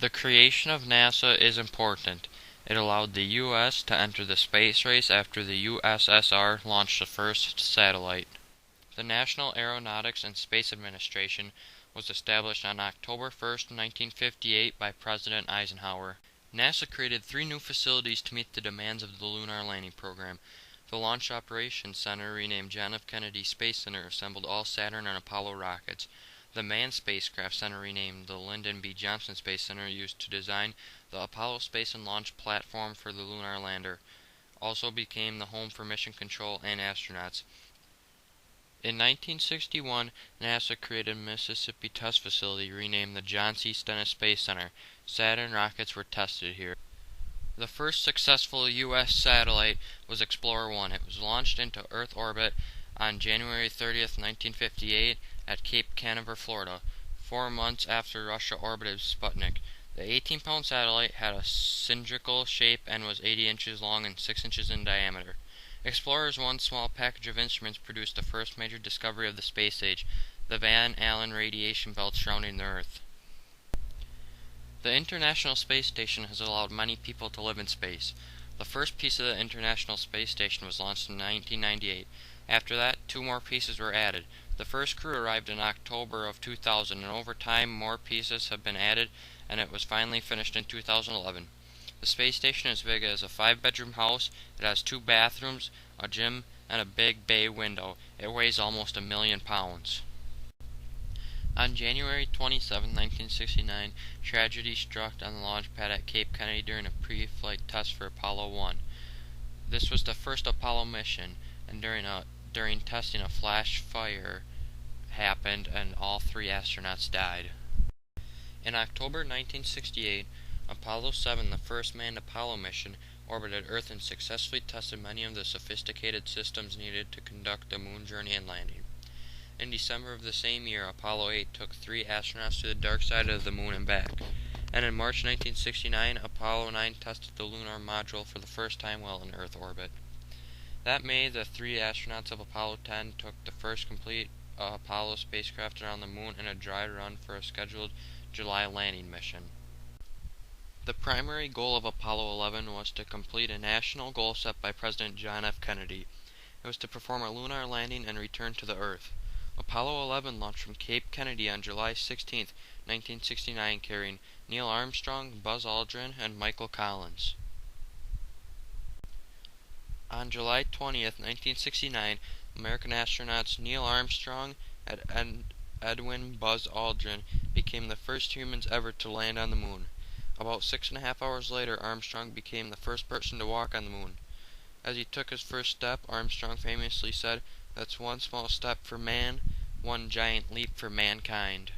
The creation of NASA is important. It allowed the U.S. to enter the space race after the USSR launched the first satellite. The National Aeronautics and Space Administration was established on October 1st, 1958 by President Eisenhower. NASA created 3 new facilities to meet the demands of the Lunar Landing Program. The Launch Operations Center, renamed John F. Kennedy Space Center, assembled all Saturn and Apollo rockets. The Manned Spacecraft Center, renamed the Lyndon B. Johnson Space Center, used to design the Apollo space and launch platform for the lunar lander, also became the home for mission control and astronauts. In 1961, NASA created Mississippi Test Facility, renamed the John C. Stennis Space Center. Saturn rockets were tested here. The first successful U.S. satellite was Explorer 1. It was launched into Earth orbit on January 30th, 1958 at Cape Canaveral, Florida, 4 months after Russia orbited Sputnik. The 18-pound satellite had a cylindrical shape and was 80 inches long and 6 inches in diameter. Explorer's one small package of instruments produced the first major discovery of the space age, the Van Allen radiation belt surrounding the Earth. The International Space Station has allowed many people to live in space. The first piece of the International Space Station was launched in 1998. After that, 2 more pieces were added. The first crew arrived in October of 2000, and over time more pieces have been added, and it was finally finished in 2011. The space station is big as a 5-bedroom house. It has 2 bathrooms, a gym, and a big bay window. It weighs almost 1 million pounds. On January 27, 1969, tragedy struck on the launch pad at Cape Kennedy during a pre-flight test for Apollo 1. This was the first Apollo mission, and during testing a flash fire happened and all 3 astronauts died. In October 1968, Apollo 7, the first manned Apollo mission, orbited Earth and successfully tested many of the sophisticated systems needed to conduct the moon journey and landing. In December of the same year, Apollo 8 took 3 astronauts to the dark side of the moon and back. And in March 1969, Apollo 9 tested the lunar module for the first time while in Earth orbit. That May, the 3 astronauts of Apollo 10 took the first complete Apollo spacecraft around the moon in a dry run for a scheduled July landing mission. The primary goal of Apollo 11 was to complete a national goal set by President John F. Kennedy. It was to perform a lunar landing and return to the Earth. Apollo 11 launched from Cape Kennedy on July 16, 1969, carrying Neil Armstrong, Buzz Aldrin, and Michael Collins. On July 20, 1969, American astronauts Neil Armstrong and Edwin Buzz Aldrin became the first humans ever to land on the moon. About 6.5 hours later, Armstrong became the first person to walk on the moon. As he took his first step, Armstrong famously said, "That's one small step for man, one giant leap for mankind."